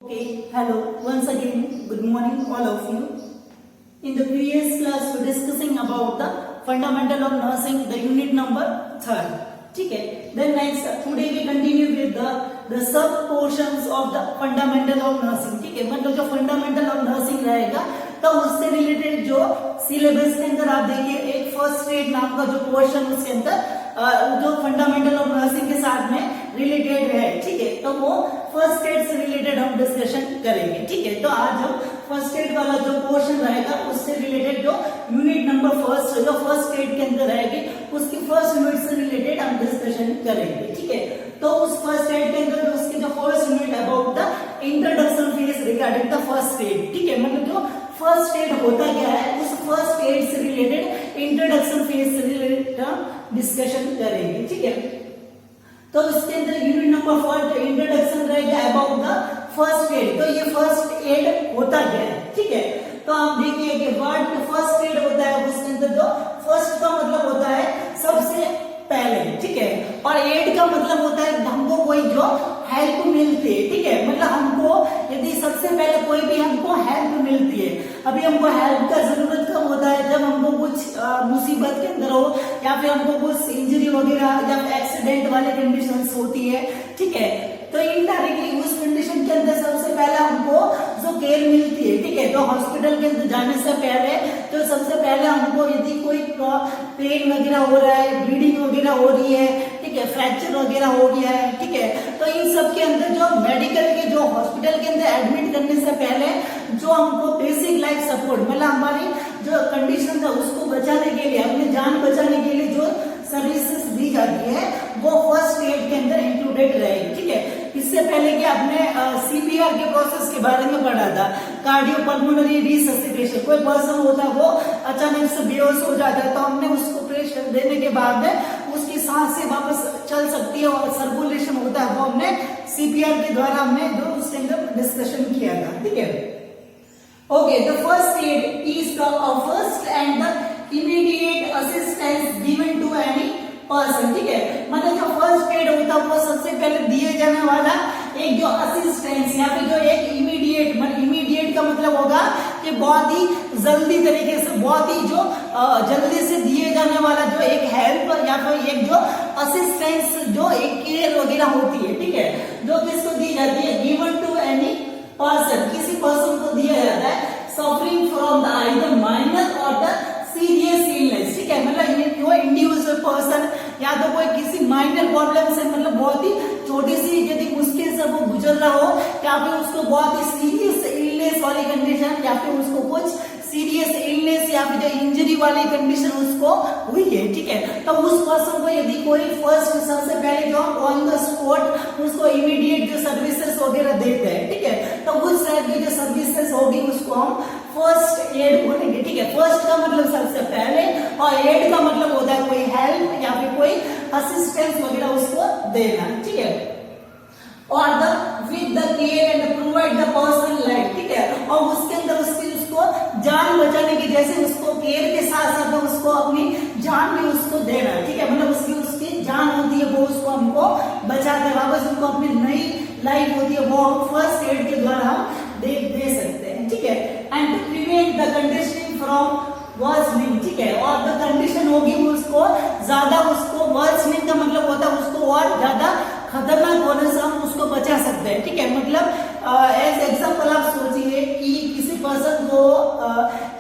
Okay, hello, once again, good morning all of you. In the previous class, we were discussing about the fundamental of nursing, the unit number 3rd. Okay, then next, today we continue with the sub portions of the fundamental of nursing. ठीक है, मतलब जो fundamental of nursing रहेगा तो उससे related जो syllabus के अंदर आप देखिए एक फर्स्ट एड नाम का जो पोर्शन उसके अंदर जो फंडामेंटल ऑफ नर्सिंग के साथ में रिलेटेड है, ठीक है, तो वो फर्स्ट एड से रिलेटेड हम डिस्कशन करेंगे, ठीक है। तो आज हम फर्स्ट एड वाला जो पोर्शन रहेगा उससे रिलेटेड जो यूनिट नंबर फर्स्ट जो फर्स्ट एड के अंदर रहेगी उसकी फर्स्ट यूनिट से रिलेटेड हम डिस्कशन करेंगे, ठीक है। तो उस फर्स्ट एड के अंदर उसके जो first unit about the introduction phase regarding the first add, ठीक है, मतलब जो फर्स्ट एड होता क्या है उस फर्स्ट एड से रिलेटेड इंट्रोडक्शन फेज से रिलेटेड डिस्कशन करेंगे, ठीक है। तो इसके अंदर यूनिट नंबर 4 इंट्रोडक्शन रहेगा अबाउट द फर्स्ट एड। तो ये फर्स्ट एड होता क्या है, ठीक है। तो आप देखिए कि वर्ड फर्स्ट एड होता है उसके अंदर जो फर्स्ट का मतलब होता है सबसे पहले, ठीक है, और एड का मतलब होता है हमको कोई जो हेल्प मिलती है, ठीक है, मतलब हमको यदि सबसे पहले कोई भी हमको हेल्प मिलती है। अभी हमको हेल्प का जरूरत कब होता है जब हमको कुछ मुसीबत के अंदर हो या फिर हमको कुछ इंजरी वगैरह या एक्सीडेंट वाली कंडीशंस होती है, ठीक है। तो इनडायरेक्टली उस कंडीशन के अंदर सबसे पहले हमको जो केयर मिलती है, ठीक है, तो हॉस्पिटल के अंदर जाने से पहले तो सबसे पहले हमको यदि कोई पेन वगैरह हो रहा है, ब्लीडिंग वगैरह हो रही है, ठीक है, फ्रैक्चर वगैरह हो गया है, ठीक है, तो इन सब के अंदर जो मेडिकल के जो हॉस्पिटल के अंदर एडमिट करने से पहले जो हमको बेसिक लाइफ सपोर्ट मतलब हमारी जो कंडीशन है उसको बचाने के लिए अपनी जान बचाने के लिए जो सर्विसेज दी जाती है वो फर्स्ट एड के अंदर इंक्लूडेड रहेगी, ठीक है। इससे पहले कि आपने सीपीआर के प्रोसेस के बारे में पढ़ा था, कार्डियोपल्मोनरी रिससिटेशन। कोई पर्सन होता है वो अचानक से बेहोश हो जाता है तो हमने उसको प्रेशर देने के बाद उसकी सांसें वापस चल सकती है और सर्कुलेशन होता है, वो हमने सीपीआर के द्वारा हमने जो उसके अंदर डिस्कशन किया था, ठीक है। Okay, the first aid is the first and the immediate assistance given to any person, ठीक है, मतलब जो फर्स्ट एड होता है वो सबसे पहले दिए जाने वाला एक जो असिस्टेंस या फिर जो एक इमीडिएट मतलब इमीडिएट का मतलब होगा कि बहुत ही जल्दी तरीके से बहुत ही जो जल्दी से दिए जाने वाला जो एक हेल्प या फिर एक जो असिस्टेंस जो एक केयर वगैरह होती है, ठीक है, जो किसको दी जाती है गिवन टू एनी पर्सन, किसी पर्सन को दिया जाता है suffering from the either minor और द सीरियस इलनेस, ठीक है, मतलब वो इंडिविजुअल पर्सन या तो कोई किसी माइनर प्रॉब्लम से मतलब बहुत ही छोटी सी यदि मुश्किल से वो गुजर रहा हो या फिर उसको बहुत ही सीरियस इलनेस वाली कंडीशन या फिर उसको कुछ सीरियस इलनेस या फिर इंजरी वाली कंडीशन उसको हुई है, ठीक है, तो उस पर्सन को यदि कोई फर्स्ट सबसे पहले जो ऑन द स्पॉट उसको इमीडिएट जो सर्विसेज वगैरह देते हैं, ठीक है, तो उस टाइप की जो सर्विसेज होगी उसको हम फर्स्ट एड बोलेंगे, ठीक है। फर्स्ट का मतलब सबसे पहले और एड का मतलब होता है कोई हेल्प या फिर कोई असिस्टेंस वगैरह उसको देना, ठीक है, और the with the care and provide the person life, ठीक है, और उसके अंदर उसको जान बचाने की जैसे उसको केयर के साथ साथ उसको अपनी जान भी उसको देना, ठीक है, मतलब उसकी जान होती है वो उसको हमको बचाते हैं वापस उनको अपनी नई लाइफ होती है वो हम फर्स्ट एड के द्वारा हम दे सकते हैं, ठीक है। And to prevent the conditioning from worsening, ठीक है, और द कंडीशन होगी उसको ज्यादा उसको वर्सनिंग का मतलब होता है उसको और ज्यादा खतरनाक होने से हम उसको बचा सकते हैं, ठीक है, मतलब एज एग्जाम्पल आप सोचिए कि किसी पर्सन को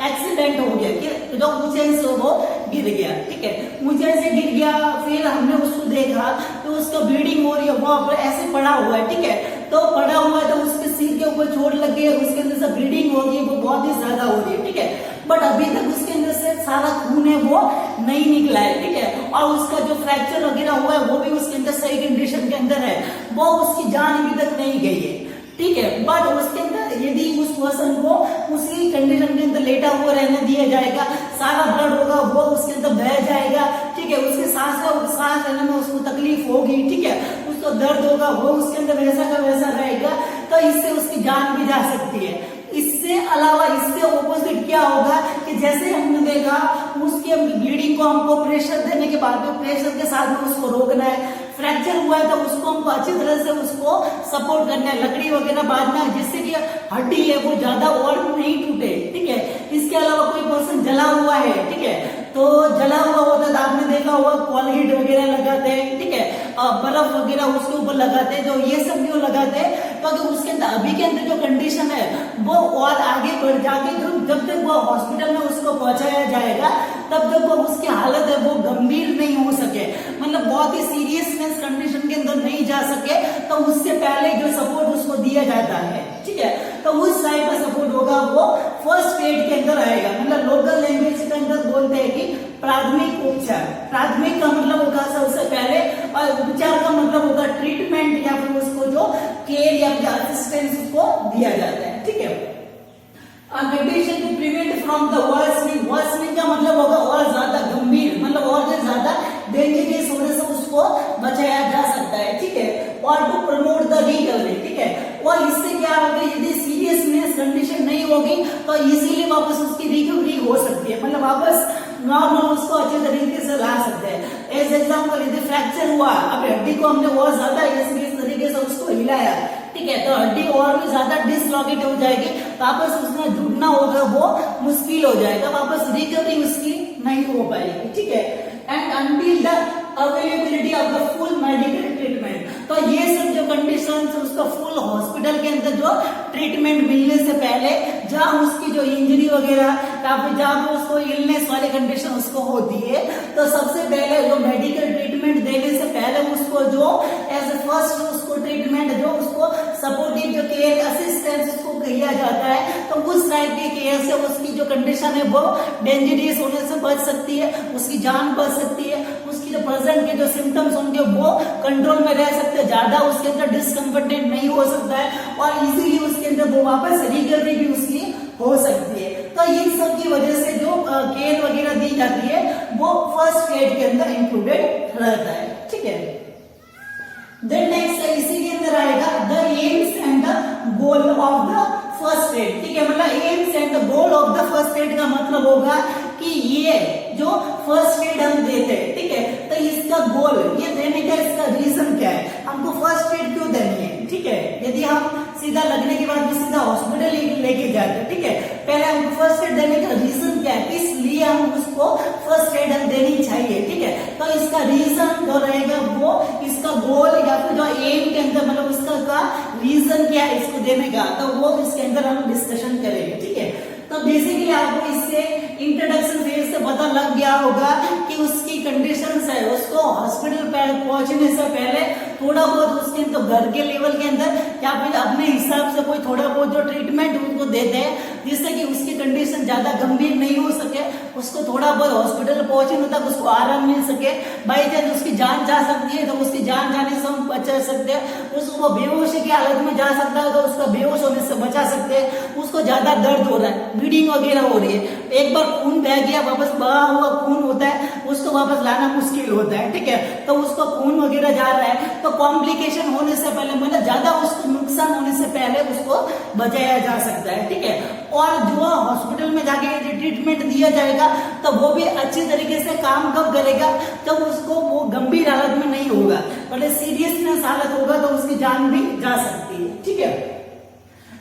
एक्सीडेंट हो गया कि जो ऊंचाई से वो गिर गया, ठीक है, ऊंचाई से गिर गया फिर हमने उसको देखा तो उसका ब्लीडिंग हो रही है, वो ऐसे पड़ा हुआ है, ठीक है, तो पड़ा हुआ है तो उसके सिर के ऊपर चोट लग गई उसके अंदर से ब्लीडिंग हो रही है वो बहुत ही ज्यादा हो रही है, ठीक है, बट अभी तक उसके अंदर से सारा खून है वो नहीं निकला है, ठीक है, और उसका जो फ्रैक्चर वगैरह हुआ है वो भी उसके अंदर सही कंडीशन के अंदर है, वो उसकी जान अभी तक नहीं गई है, ठीक है, बट उसके अंदर यदि उस पर्सन को उसी कंडीशन के अंदर लेटा हुआ रहने दिया जाएगा सारा ब्लड होगा वो उसके अंदर बह जाएगा, ठीक है, उसके सांस लेने में उसको तकलीफ होगी, ठीक है, उसको दर्द होगा वो उसके अंदर वैसा का वैसा रहेगा, तो इससे उसकी जान भी जा सकती है। इससे अलावा इससे ऑपोजिट क्या होगा कि जैसे हमने देखा उसके ब्लीडिंग को हमको प्रेशर देने के बाद में प्रेशर के साथ में उसको रोकना है, फ्रैक्चर हुआ है तो उसको हमको अच्छी तरह से उसको सपोर्ट करना है, लकड़ी वगैरह बांधना है जिससे कि हड्डी है वो ज्यादा और नहीं टूटे, ठीक है। इसके अलावा कोई पर्सन जला हुआ है, ठीक है, तो जला हुआ होता है तो आपने देखा होगा कोलगेट वगैरह लगाते हैं, ठीक है, बर्फ वगैरह उसके ऊपर लगाते हैं, तो ये सब क्यों लगाते हैं, क्योंकि उसके अंदर अभी के अंदर जो कंडीशन है वो और आगे बढ़ जाके जब तक वो हॉस्पिटल में उसको पहुंचाया जाएगा तब तक वो उसकी हालत है वो गंभीर नहीं हो सके, मतलब बहुत ही सीरियसनेस कंडीशन के अंदर नहीं जा सके, तो उससे पहले जो सपोर्ट उसको दिया जाता है, ठीक है, तो उस टाइप का सपोर्ट होगा वो फर्स्ट एड के अंदर आएगा। मतलब लोकल लैंग्वेज के अंदर बोलते हैं कि प्राथमिक उपचार। प्राथमिक का मतलब होगा सबसे पहले, और उपचार का मतलब होगा ट्रीटमेंट या फिर उसको जो केयर या फिर असिस्टेंस उसको दिया जाता है, ठीक है। Meditation to prevent from the worsening, worsening का मतलब होगा और ज्यादा गंभीर, मतलब और ज्यादा डेंजरस होने से उसको बचाया जा सकता है, ठीक है, और टू प्रमोट द रिकवरी, ठीक है, और इससे क्या होगा यदि सीरियसनेस कंडीशन नहीं होगी तो इजीली वापस उसकी रिकवरी हो सकती है, मतलब वापस नॉर्मल उसको अच्छे तरीके से ला सकते हैं। एज एग्जाम्पल यदि फ्रैक्चर हुआ, अब हड्डी को हमने और ज्यादा इस तरीके से उसको हिलाया, ठीक है, तो हड्डी और भी ज्यादा डिसलॉकेट हो जाएगी, वापस उसमें जुड़ना होगा वो मुश्किल हो जाएगा, वापस रिकवरी उसकी नहीं हो पाएगी, ठीक है। And until the availability of the full medical treatment, तो ये सब जो कंडीशन उसका फुल हॉस्पिटल के अंदर जो ट्रीटमेंट मिलने से पहले, जहां उसकी जो इंजरी वगैरह या फिर जहां पे उसको इलनेस वाली कंडीशन उसको होती है, तो सबसे पहले जो मेडिकल ट्रीटमेंट देने से पहले उसको जो एज ए फर्स्ट उसको ट्रीटमेंट जो उसको सपोर्टिव जो केयर असिस्टेंस उसको किया जाता है, तो उस टाइप के केयर से उसकी जो कंडीशन है वो डेंजरस होने से बच सकती है, उसकी जान बच सकती है, उसकी जो प्रेजेंट के जो सिम्टम्स होंगे वो कंट्रोल में रह सकते हैं, ज्यादा उसके अंदर डिस्कम्फर्टेड नहीं हो सकता है और इजीली उसके अंदर वो वापस रिकवरी भी उसकी हो सकती है। तो इन सब की वजह से जो केयर वगैरह दी जाती है वो फर्स्ट एड के अंदर इंक्लूडेड रहता है, ठीक है। देन नेक्स्ट इसी के अंदर आएगा the AIIMS and the goal of the first add, ठीक है, मतलब AIIMS and the goal of the first add का मतलब होगा कि ये जो फर्स्ट एड हम देते हैं, ठीक है, तो इसका गोल ये देने का इसका रीजन क्या है, हमको फर्स्ट एड क्यों देनी है, ठीक है। यदि हम सीधा लगने के बाद भी सीधा हॉस्पिटल लेके जाते हैं, ठीक है, पहले हमको फर्स्ट एड देने का रीजन क्या है, इसलिए हम उसको फर्स्ट एड हम देनी चाहिए, ठीक है, तो इसका रीजन जो रहेगा वो इसका गोल या फिर जो एम के अंदर मतलब उसका रीजन क्या है इसको देने का, तो वो इसके अंदर हम डिस्कशन करेंगे, ठीक है। तो बेसिकली आपको इससे इंट्रोडक्शन फेज से पता लग गया होगा कि उसकी कंडीशंस है, उसको हॉस्पिटल पहुंचने से पहले थोड़ा बहुत उसके तो घर के लेवल के अंदर या फिर अपने हिसाब से कोई थोड़ा बहुत जो ट्रीटमेंट उनको देते हैं जिससे कि उसकी कंडीशन ज्यादा गंभीर नहीं हो सके, उसको थोड़ा बहुत हॉस्पिटल पहुंचने तक उसको आराम मिल सके, बाई चांस उसकी जान जा सकती है तो उसकी जान जाने से हम बचा सकते हैं, उसको बेहोशी की हालत में जा सकता है तो उसका बेहोश होने से बचा सकते हैं, उसको ज्यादा दर्द हो रहा है, ब्लीडिंग वगैरह हो रही है, एक बार खून बह गया वापस बहा हुआ खून होता है उसको वापस लाना मुश्किल होता है, ठीक है, तो उसको खून वगैरह जा रहा है तो कॉम्प्लिकेशन होने से पहले मतलब ज्यादा उसको नुकसान होने से पहले उसको बचाया जा सकता है, ठीक है। और जो हॉस्पिटल में जाके ट्रीटमेंट दिया जाएगा तो वो भी अच्छी तरीके से काम कब करेगा जब उसको वो गंभीर हालत में नहीं होगा, बड़े सीरियसनेस हालत होगा तो उसकी जान भी जा सकती है, ठीक है।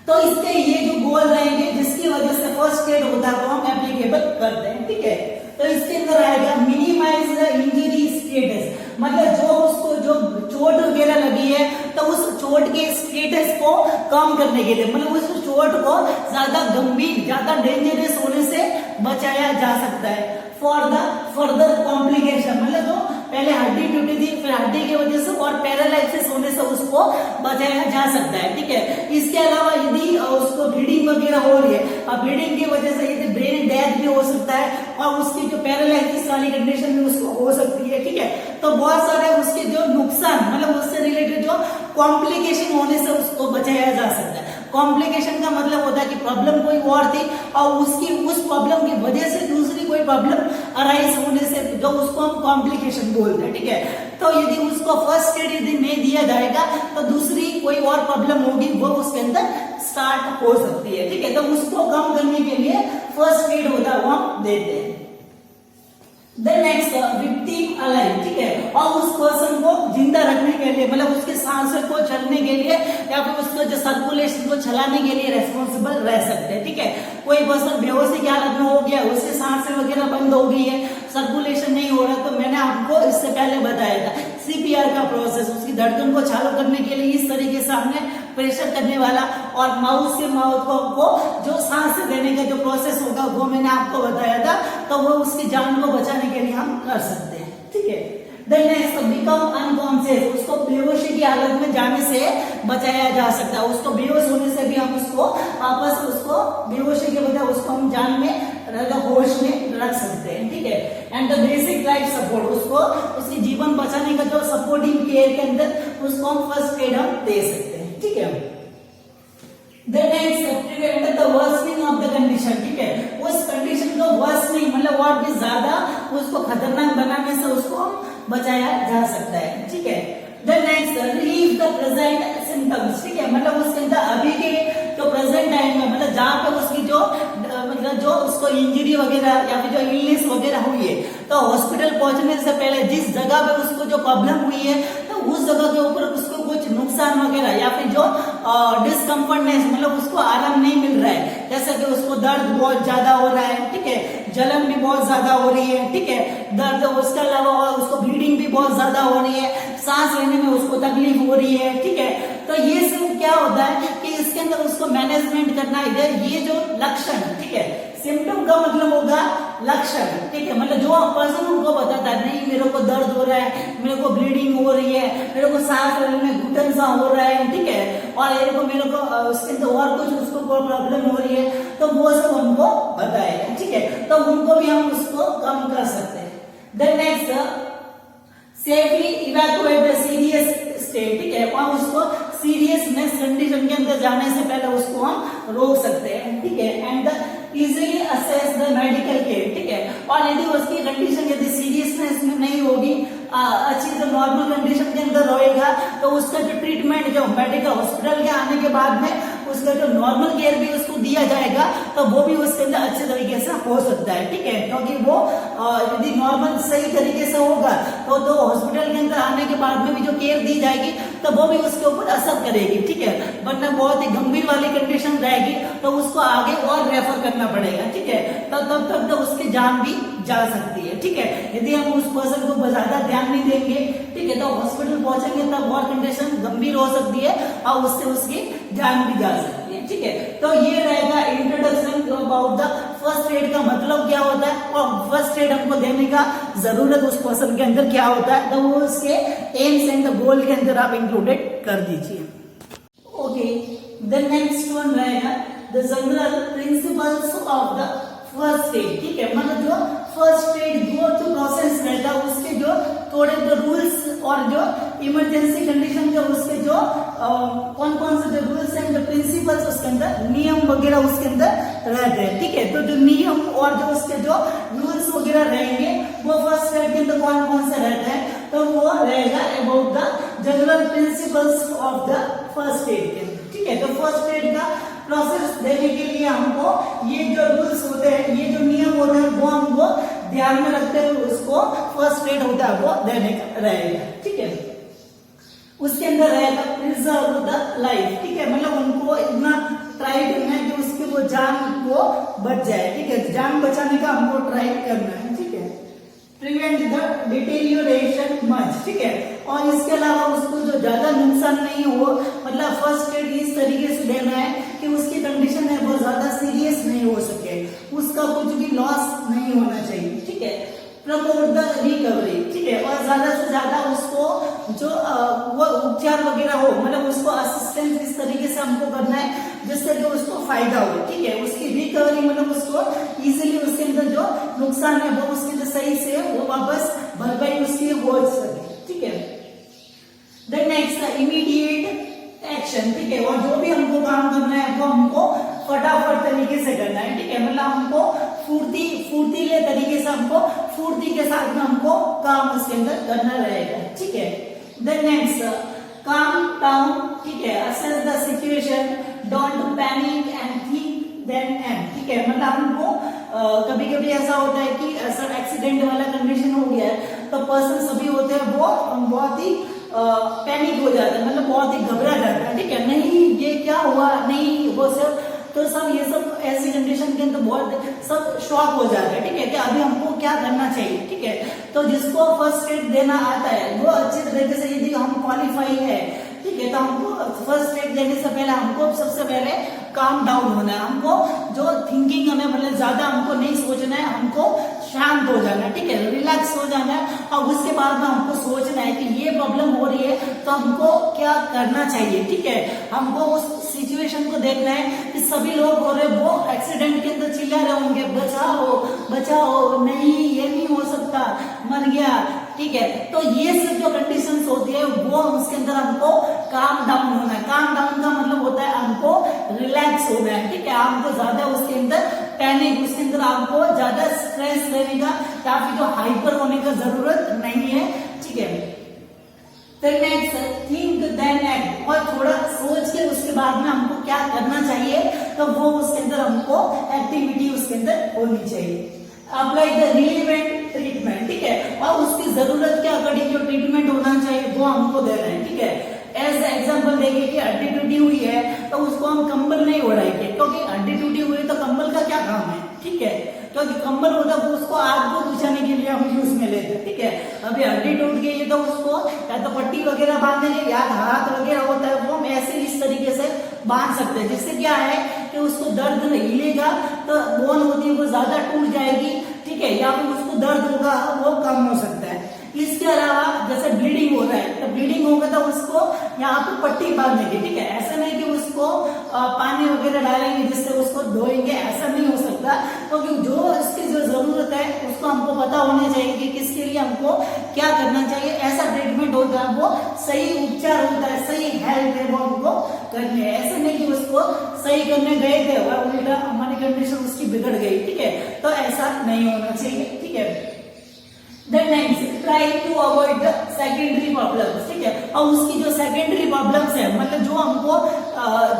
तो इसके ये जो गोल रहेंगे जिसकी वजह से फर्स्ट एड होता है वो हम एप्लीकेबल करते हैं, ठीक है। तो इसके अंदर आएगा मिनिमाइज द इंजरी स्टेटस, मतलब जो उसको जो चोट वगैरह लगी है तो उस चोट के स्टेटस को कम करने के लिए मतलब उस चोट को ज्यादा गंभीर ज्यादा डेंजरस होने से बचाया जा सकता है। फॉर द फर्दर कॉम्प्लिकेशन मतलब जो पहले हड्डी टूटी थी फिर हड्डी की वजह से और पैरालाइसिस होने से उसको बचाया जा सकता है, ठीक है। इसके अलावा यदि उसको ब्लीडिंग वगैरह हो रही है और ब्लीडिंग की वजह से यदि ब्रेन डेथ भी हो सकता है और उसकी जो पैरालाइसिस वाली कंडीशन भी उसको हो सकती है, ठीक है। तो बहुत सारे उसके जो नुकसान मतलब उससे रिलेटेड जो कॉम्प्लिकेशन होने से उसको बचाया जा सकता है। कॉम्प्लिकेशन का मतलब होता है कि प्रॉब्लम कोई और थी और उसकी उस प्रॉब्लम की वजह से दूसरी कोई प्रॉब्लम अराइज होने से जो उसको हम कॉम्प्लिकेशन बोलते हैं, ठीक है। तो यदि उसको फर्स्ट एड यदि नहीं दिया जाएगा तो दूसरी कोई और प्रॉब्लम होगी वो उसके अंदर स्टार्ट हो सकती है, ठीक है। तो उसको कम करने के लिए फर्स्ट एड होता है वो हम देते हैं। देन नेक्स्ट विक्टिम अलाइव, ठीक है, और उस पर्सन को जिंदा रखने के लिए मतलब उसके सांसों को चलने के लिए या फिर उसको जो सर्कुलेशन को चलाने के लिए रेस्पॉन्सिबल रह सकते हैं, ठीक है। कोई पर्सन बेहोशी की हालत में हो गया, उसके सांसें वगैरह बंद हो गई है, सर्कुलेशन नहीं हो रहा, तो मैंने आपको इससे पहले बताया था सीपीआर का प्रोसेस, उसकी धड़कन को चालू करने के लिए इस तरीके से हमने प्रेशर करने वाला और माउथ से माउथ को जो सांस देने का जो प्रोसेस होगा वो मैंने आपको बताया था, तो वो उसकी जान को बचाने के लिए हम कर सकते हैं, ठीक है। देन नेक्स्ट बिकम अनकॉन्शियस, उसको बेहोशी की हालत में जाने से बचाया जा सकता है, उसको बेहोश होने से भी हम उसको वापस उसको बेहोशी के बजाय उसको हम जान में होश में रख सकते हैं, ठीक है। And the basic life support, उसको उसकी जीवन बचाने का जो सपोर्टिंग केयर के अंदर उसको हम फर्स्ट एड हम दे सकते हैं, ठीक है। Then next prevent the worsening of the condition, ठीक है, उस कंडीशन को वर्सनिंग मतलब और भी ज्यादा उसको खतरनाक बनाने से उसको हम बचाया जा सकता है, ठीक है। Then next relieve the present symptoms, ठीक है, मतलब उसके अंदर अभी के जो प्रेजेंट टाइम में मतलब जहाँ पे उसकी जो मतलब जो उसको इंजरी वगैरह या फिर जो इलनेस वगैरह हुई है, तो हॉस्पिटल पहुंचने से पहले जिस जगह पे उसको जो प्रॉब्लम हुई है तो उस जगह के ऊपर उसको कुछ नुकसान वगैरह या फिर जो डिस्कम्फर्टनेस मतलब उसको आराम नहीं मिल रहा है, जैसे कि उसको दर्द बहुत ज्यादा हो रहा है, ठीक है, जलन भी बहुत ज्यादा हो रही है, ठीक है, दर्द, उसके अलावा उसको ब्लीडिंग भी बहुत ज्यादा हो रही है, सांस लेने में उसको तकलीफ हो रही है, ठीक है, तो ये सब क्या होता है कि इसके अंदर उसको मैनेजमेंट करना है, ये जो लक्षण, ठीक है, सिम्टम का मतलब होगा लक्षण, ठीक है, मतलब जो पर्सन उनको बताता है नहीं मेरे को दर्द हो रहा है, मेरे को ब्लीडिंग हो रही है, मेरे को सांस लेने में घुटन सा हो रहा है, ठीक है, और मेरे को उसके अंदर और कुछ उसको कोई प्रॉब्लम हो रही है, तो वो सब हमको बताएगा, ठीक है, तो उनको भी हम उसको कम कर सकते हैं। Then next safely evacuate the serious state, ठीक है, और उसको सीरियसनेस कंडीशन के अंदर जाने से पहले उसको हम रोक सकते हैं, ठीक है। And easily assess the medical care, ठीक है, और यदि उसकी कंडीशन यदि सीरियसनेस में नहीं होगी, अच्छी जो नॉर्मल कंडीशन के अंदर रहेगा, तो उसका जो ट्रीटमेंट जो मेडिकल हॉस्पिटल के आने के बाद में उसका जो नॉर्मल केयर भी उसको दिया जाएगा, तो वो भी उसके अंदर अच्छे तरीके से हो सकता है, ठीक है, क्योंकि वो यदि नॉर्मल सही तरीके से होगा तो हॉस्पिटल के अंदर आने के बाद में भी जो केयर दी जाएगी तो वो भी उसके ऊपर असर करेगी, ठीक है, वरना बहुत ही गंभीर वाली कंडीशन रहेगी तो उसको आगे और रेफर करना पड़ेगा, ठीक है, तब तक तो उसकी जान भी जा सकती है, ठीक है, यदि हम उस पर्सन को ज्यादा ध्यान नहीं देंगे, ठीक है, तो हॉस्पिटल पहुंचेंगे तब और कंडीशन गंभीर हो सकती है और उससे उसकी जान भी जा सकती है, ठीक है। तो ये रहेगा introduction about the first add का मतलब क्या होता है और फर्स्ट एड हमको देने का जरूरत उस पर्सन के अंदर क्या होता है, तो वो उसके एम्स एंड गोल के अंदर आप इंक्लूडेड कर दीजिए। ओके, द नेक्स्ट वन रहेगा the general principles of the first add, ठीक है, मतलब जो फर्स्ट एड जो प्रोसेस रहता है उसके जो थोड़े जो रूल्स और जो इमरजेंसी कंडीशन जो उसके जो कौन कौन से जो रूल्स एंड जो प्रिंसिपल्स उसके अंदर नियम वगैरह उसके अंदर रहते हैं, ठीक है, तो जो नियम और जो उसके जो रूल्स वगैरह रहेंगे वो फर्स्ट एड के अंदर कौन कौन से रहते हैं, तो वो रहेगा about the general principles of the first add के, ठीक है, तो फर्स्ट एड का प्रोसेस देने के लिए हमको ये जो रूल्स होते हैं, ये जो नियम होते हैं वो हमको ध्यान में रखते हुए उसको फर्स्ट एड होता है वो देने का रहेगा, ठीक है। उसके अंदर रहेगा प्रिजर्व द लाइफ, ठीक है, मतलब उनको इतना ट्राई करना है कि उसकी वो जान को बच जाए, ठीक है, जान बचाने का हमको ट्राई करना है, ठीक है। प्रिवेंट द डिटेरियोरेशन मच, ठीक है, और इसके अलावा उसको जो ज्यादा नुकसान नहीं हो, मतलब फर्स्ट एड इस तरीके से देना है कि उसकी कंडीशन है वो ज्यादा सीरियस नहीं हो सके, उसका कुछ भी लॉस नहीं होना चाहिए, ठीक है। प्रमोट द रिकवरी, ठीक है, और ज्यादा से ज्यादा उसको जो वो उपचार वगैरह हो, मतलब उसको असिस्टेंस इस तरीके से हमको करना है जिससे कि उसको फायदा हो, ठीक है, उसकी रिकवरी मतलब उसको इजीली उसके अंदर जो नुकसान है वो उसके अंदर सही से वो वापस भरपाई उसकी हो सके, ठीक है। देन नेक्स्ट इमीडिएट एक्शन, ठीक है, और जो भी हमको काम करना है वो हमको फटाफट तरीके से करना है, ठीक है, मतलब हमको फुर्तीले तरीके से हमको फुर्ती के साथ में हमको काम उसके अंदर करना रहेगा, ठीक है। देन नेक्स्ट काम डाउन, ठीक है, assess the situation, don't panic and think then and, ठीक है, मतलब हमको कभी कभी ऐसा होता है कि ऐसा एक्सीडेंट वाला कंडीशन हो गया है तो पर्सन सभी होते हैं वो बहुत ही पैनिक हो जाता है, मतलब बहुत ही घबरा जाता है, ठीक है, नहीं ये क्या हुआ, नहीं वो सब, तो सब ये सब ऐसी कंडीशन के अंदर बहुत सब शॉक हो जाता है, ठीक है, कि अभी हमको क्या करना चाहिए, ठीक है। तो जिसको फर्स्ट एड देना आता है वो अच्छी तरीके से, यदि हम क्वालिफाई है, ठीक है, तो हमको फर्स्ट एड देने से पहले हमको सबसे पहले काम डाउन होना है, हमको जो थिंकिंग हमें मतलब ज्यादा हमको नहीं सोचना है, हमको शांत हो जाना है, ठीक है, रिलैक्स हो जाना है, और उसके बाद में हमको सोचना है कि ये प्रॉब्लम हो रही है तो हमको क्या करना चाहिए, ठीक है। हमको उस सिचुएशन को देखना है कि सभी लोग हो रहे वो एक्सीडेंट के अंदर चिल्ला रहे होंगे, बचाओ बचाओ, नहीं ये नहीं हो सकता, मर गया, ठीक है। तो ये सब जो कंडीशंस होती है वो उसके अंदर हमको काम डाउन होना है। काम डाउन का मतलब होता है हमको रिलैक्स होना है, ठीक है, हमको ज्यादा उसके अंदर पैनिक, उसके अंदर आपको ज्यादा स्ट्रेस लेने का या फिर जो हाइपर होने का जरूरत नहीं है, ठीक है। फिर नेक्स्ट थिंक देन एक्ट, और थोड़ा सोच के उसके बाद में हमको क्या करना चाहिए, तो वो उसके अंदर हमको एक्टिविटी उसके अंदर होनी चाहिए। अप्लाई द रिलेवेंट ट्रीटमेंट, ठीक है, और उसकी जरूरत के अकॉर्डिंग जो ट्रीटमेंट होना चाहिए वो हमको देना है, ठीक है। एज एग्जाम्पल देखिए कि हड्डी टूटी हुई है तो उसको हम कंबल नहीं ओढ़ाएंगे, क्योंकि हड्डी टूटी हुई है तो कंबल का क्या काम है, ठीक है, क्योंकि कंबल होता है उसको आग को बुझाने के लिए हम यूज में लेते हैं, ठीक है। अभी हड्डी टूट गई है तो उसको या तो पट्टी वगैरह बांधेंगे या हाथ वगैरह होता है वो हम ऐसे इस तरीके से बांध सकते हैं, जिससे क्या है कि उसको दर्द नहीं हिलेगा, तो बोन होती है वो ज्यादा टूट जाएगी, ठीक है, या फिर उसको दर्द होगा वो कम हो सकता है। इसके अलावा जैसे ब्लीडिंग हो रहा है तो ब्लीडिंग होगा तो उसको यहाँ पे पट्टी बांधेंगे, ठीक है, ऐसा नहीं कि उसको पानी वगैरह डालेंगे जिससे उसको धोएंगे, ऐसा नहीं हो सकता, क्योंकि जो इसकी जो जरूरत है उसको हमको पता होना चाहिए कि किसके लिए हमको क्या करना चाहिए, ऐसा ट्रीटमेंट होता है, वो सही उपचार होता है, सही हेल्प है वो हमको करनी है, ऐसा नहीं कि उसको सही करने गए थे और उल्टा हमारी कंडीशन उसकी बिगड़ गई, ठीक है, तो ऐसा नहीं होना चाहिए, ठीक है। Then next, try to avoid the secondary problems, ठीक है, और उसकी जो सेकेंडरी प्रॉब्लम्स है, मतलब जो हमको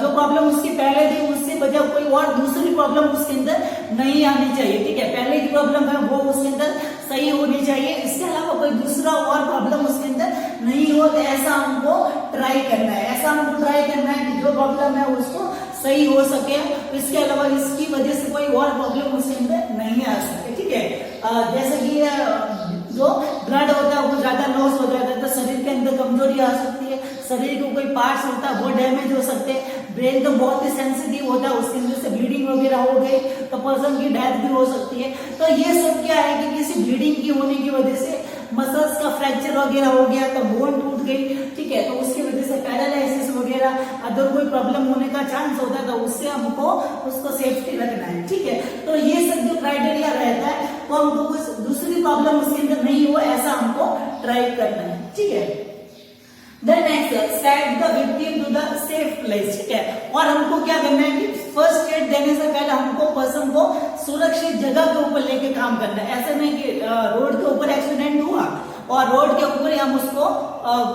जो प्रॉब्लम उसकी पहले थी उससे बजाय कोई और दूसरी प्रॉब्लम उसके अंदर नहीं आनी चाहिए, ठीक है, पहले की प्रॉब्लम है वो उसके अंदर सही होनी चाहिए, इसके अलावा कोई दूसरा और प्रॉब्लम उसके अंदर नहीं हो, तो ऐसा हमको ट्राई करना है, ऐसा हमको ट्राई करना है कि जो प्रॉब्लम है उसको सही हो सके, इसके अलावा इसकी वजह से कोई और प्रॉब्लम उसके अंदर नहीं आ सके, ठीक है। जैसे कि जो ब्लड होता है वो ज्यादा लॉस हो जाता है तो शरीर के अंदर कमजोरी आ सकती है, शरीर को कोई पार्ट्स होता है वो डैमेज हो सकते हैं, ब्रेन तो बहुत ही सेंसिटिव होता है, उसके अंदर से ब्लीडिंग वगैरह हो गई तो पर्सन की डेथ भी हो सकती है। तो ये सब क्या है कि किसी ब्लीडिंग की होने की वजह से मसल्स का फ्रैक्चर वगैरह हो गया तो बोन टूट गई, ठीक है, तो उसकी वजह से पैरालाइसिस वगैरह अदर कोई प्रॉब्लम होने का चांस होता है, तो उससे हमको उसको सेफ्टी रखना है, ठीक है। तो ये सब जो क्राइटेरिया रहता है वो हमको कुछ दूसरी प्रॉब्लम उसके अंदर नहीं हो ऐसा हमको ट्राई करना है, ठीक है। Then next, set the victim to the safe place, ठीक है, और हमको क्या करना है कि फर्स्ट एड देने से पहले हमको पर्सन को सुरक्षित जगह के ऊपर लेके काम करना है, ऐसा नहीं कि रोड के ऊपर एक्सीडेंट हुआ और रोड के ऊपर हम उसको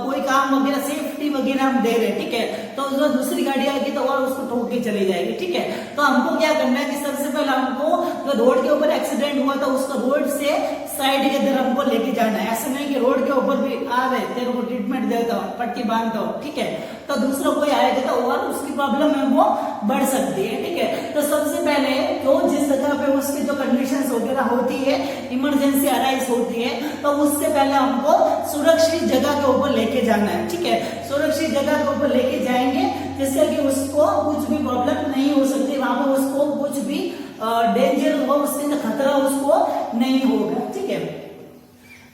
कोई काम वगैरह सेफ्टी वगैरह हम दे रहे हैं, ठीक है, तो जो दूसरी गाड़ी आएगी तो और उसको ठोक के चली जाएगी, ठीक है। तो हमको क्या करना है कि सबसे पहले हमको जो रोड के ऊपर एक्सीडेंट हुआ तो उसको रोड से साइड के अंदर हमको लेके जाना है, ऐसा नहीं कि रोड के ऊपर भी आ रहे तेरे को ट्रीटमेंट देता हूँ, पट्टी बांधता हूँ, ठीक है, तो दूसरा कोई आएगा तो और उसकी प्रॉब्लम है वो बढ़ सकती है, ठीक है। तो सबसे पहले तो जिस जगह पे उसकी जो कंडीशंस वगैरह होती है, इमरजेंसी अराइज होती है, तो उससे पहले हमको सुरक्षित जगह के ऊपर लेके जाना है, ठीक है, सुरक्षित जगह के ऊपर लेके जाएंगे जिससे कि उसको कुछ भी प्रॉब्लम नहीं हो सकती, वहां पर उसको कुछ भी डेंजर हो, उसके अंदर खतरा उसको नहीं होगा, ठीक है।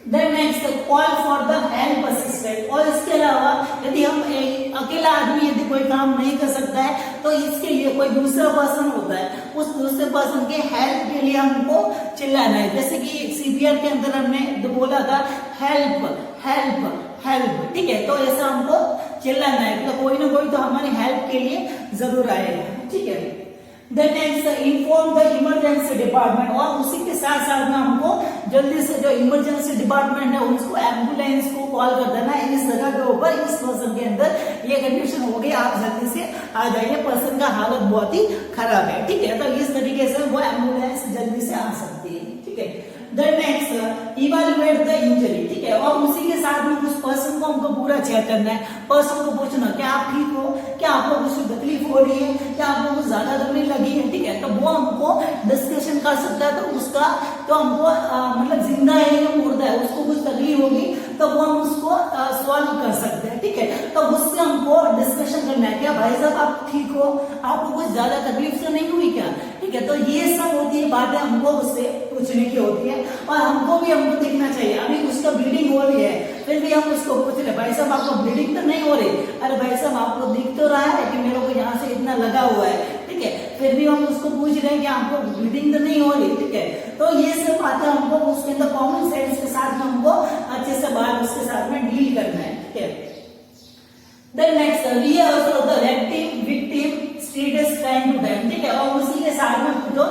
Then next, call for the help assistant, और इसके अलावा यदि हम एक अकेला आदमी यदि कोई काम नहीं कर सकता है तो इसके लिए कोई दूसरा पर्सन होता है, उस दूसरे पर्सन के हेल्प के लिए हमको चिल्लाना है, जैसे कि सीपीआर के अंदर हमने जो बोला था हेल्प हेल्प हेल्प, ठीक है, तो ऐसा हमको चिल्लाना है, तो कोई ना कोई तो हमारी हेल्प के लिए जरूर आएगा, ठीक है। Then next inform the emergency department, और उसी के साथ साथ में हमको जल्दी से जो इमरजेंसी डिपार्टमेंट है उसको एम्बुलेंस को कॉल कर देना है, इस जगह के ऊपर इस पर्सन के अंदर ये कंडीशन हो गई, आप जल्दी से आ जाइए, पर्सन का हालत बहुत ही खराब है, ठीक है। तो इस तरीके से वो एम्बुलेंस जल्दी से आ सकती है, ठीक है। Then next evaluate the injury, ठीक है, और उसी के साथ में उस पर्सन को हमको पूरा चेक करना है, पर्सन को पूछना क्या आप ठीक हो, क्या आपको कुछ तकलीफ हो रही है, क्या आपको कुछ ज्यादा तो नहीं लगी है, ठीक है। तो वो हमको डिस्कशन कर सकता है, तो उसका तो हमको मतलब जिंदा है या मुर्दा है, उसको कुछ तकलीफ होगी तो वो हम उसको सॉल्व कर सकते हैं, ठीक है। तो उससे हमको डिस्कशन करना है, क्या भाई साहब आप ठीक हो, आपको कुछ ज्यादा तकलीफ तो नहीं हुई क्या, ठीक है। तो ये सब होती है बातें हमको उससे पूछने की होती है, और हमको देखना चाहिए, अभी उसका ब्लीडिंग हो रही है फिर भी हम उसको पूछ रहे भाई साहब आपको ब्लीडिंग तो नहीं हो रही, अरे भाई साहब आपको दिख तो रहा है कि मेरे को यहाँ से इतना लगा हुआ है, ठीक है, फिर भी हम उसको पूछ रहे हैं कि आपको ब्लीडिंग तो नहीं हो रही, ठीक है। तो ये सब बातें हमको उसके अंदर कॉमन सेंस के साथ में हमको अच्छे से बात उसके साथ में डील करना है, ठीक है। Then next rehearsal the victim status time to time, ठीक है, और उसी के साथ में जो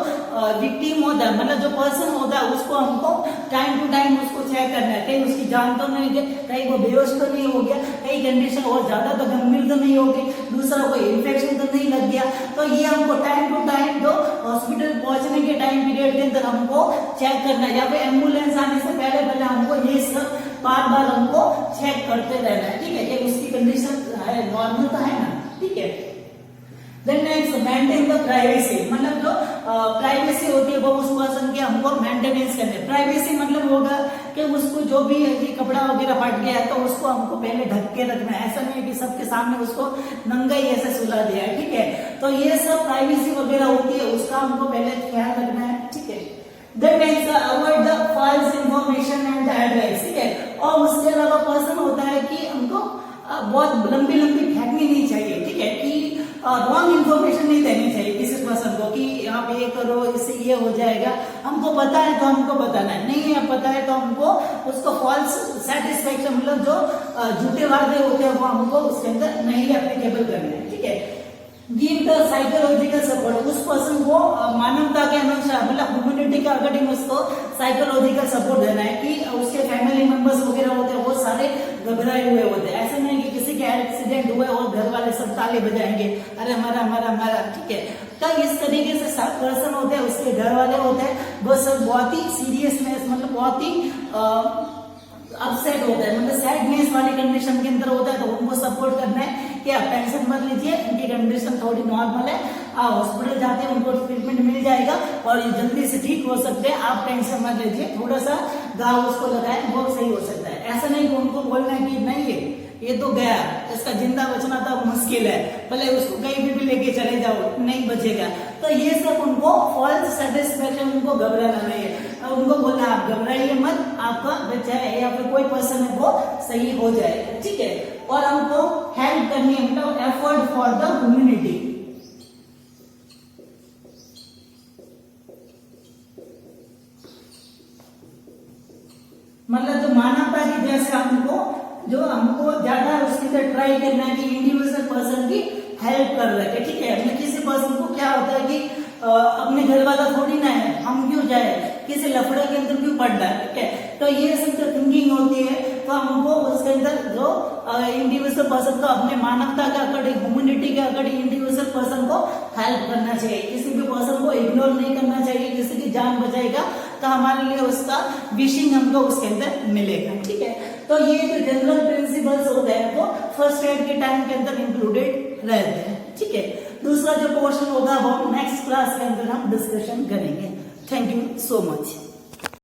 विक्टिम होता है मतलब जो पर्सन होता है उसको हमको टाइम टू टाइम उसको चेक करना है, कहीं उसकी जान तो नहीं गई, कहीं वो बेहोश तो नहीं हो गया, कहीं कंडीशन और ज्यादा तो गंभीर तो नहीं हो गई, दूसरा कोई इन्फेक्शन तो नहीं लग गया। तो ये हमको टाइम टू टाइम जो हॉस्पिटल पहुंचने के टाइम पीरियड के अंदर हमको चेक करना है, या फिर एम्बुलेंस आने से पहले हमको ये सब बार बार हमको चेक करते रहना है, ठीक है, कि उसकी कंडीशन नॉर्मल तो है ना, ठीक है। Then next maintain the privacy, मतलब जो प्राइवेसी होती है वो उस पर्सन की हमको मेंटेनेंस करनी है। प्राइवेसी मतलब होगा कि उसको जो भी कपड़ा वगैरह फट गया है तो उसको हमको पहले ढक के रखना है, ऐसा नहीं है कि सबके सामने उसको नंगा ही ऐसे सुला दिया है, ठीक है। तो ये सब प्राइवेसी वगैरह होती है उसका हमको पहले ख्याल रखना है, ठीक है। Then next avoid the false information and advice, ठीक है, और उसके अलावा पर्सन होता है कि हमको बहुत लंबी फेंकनी नहीं चाहिए, ठीक है, कि रॉन्ग इन्फॉर्मेशन नहीं देनी चाहिए किसी पर्सन को कि आप ये करो इससे ये हो जाएगा, हमको पता है तो हमको बताना है, नहीं है पता है तो हमको उसको फॉल्स सेटिस्फेक्शन मतलब जो झूठे वादे होते हैं वो हमको उसके अंदर नहीं एप्लीकेबल करना है, ठीक है। गिव द साइकोलॉजिकल सपोर्ट, उस पर्सन को मानवता के अनुसार मतलब ह्यूमैनिटी के अकॉर्डिंग उसको साइकोलॉजिकल सपोर्ट देना है, कि उसके फैमिली मेंबर्स वगैरह होते हैं वो सारे घबराए हुए होते हैं, ऐसा नहीं कि किसी के एक्सीडेंट हुए और घर वाले सब ताले बजाएंगे अरे हमारा, ठीक है। तो इस तरीके से सब पर्सन होते हैं उसके घर वाले होते हैं वो सब बहुत ही सीरियसनेस मतलब बहुत ही अपसेट होता है, मतलब सैडनेस वाली कंडीशन के अंदर होता है, तो उनको सपोर्ट करना है कि आप टेंशन मत लीजिए, इनकी कंडीशन थोड़ी नॉर्मल है, आप हॉस्पिटल जाते हैं उनको ट्रीटमेंट मिल जाएगा और ये जल्दी से ठीक हो सकते हैं, आप टेंशन मत लीजिए, थोड़ा सा घाव उसको लगाए वो सही हो सकता है। ऐसा नहीं कि उनको बोलना है कि नहीं ये तो गया, इसका जिंदा बचना तो मुश्किल है, भले उसको कहीं भी लेके चले जाओ नहीं बचेगा। तो ये सब उनको फॉल्स सेटिस्फेक्शन, उनको घबराना नहीं है, उनको बोलना आप घबराइए मत, आपका बच्चा है या फिर कोई पर्सन है वो सही हो जाएगा, ठीक है। और हमको हेल्प करनी है मतलब एफर्ट फॉर द ह्यूमैनिटी, मतलब जो मानवता की जैसे हमको ज्यादा उसके लिए ट्राई करना है कि इंडिविजुअल पर्सन की हेल्प कर रहे हैं, ठीक है। अपने किसी पर्सन को क्या होता है कि अपने घर वाला थोड़ी ना है, हम क्यों जाए किसी लफड़े के अंदर क्यों पड़ रहा है, ठीक है। तो ये सब जो थिंकिंग होती है तो हमको उसके अंदर जो इंडिविजुअल पर्सन को अपने मानवता के अकॉर्डिंग ह्यूमैनिटी के अकॉर्डिंग इंडिविजुअल पर्सन को हेल्प करना चाहिए, किसी भी पर्सन को इग्नोर नहीं करना चाहिए, किसी की जान बचाएगा तो हमारे लिए उसका विशिंग हमको उसके अंदर मिलेगा, ठीक है। तो ये जो जनरल प्रिंसिपल्स होते हैं वो फर्स्ट एड के टाइम के अंदर इंक्लूडेड रहते हैं, ठीक है। दूसरा जो पोर्शन होगा वो नेक्स्ट क्लास के अंदर हम डिस्कशन करेंगे। Thank you so much.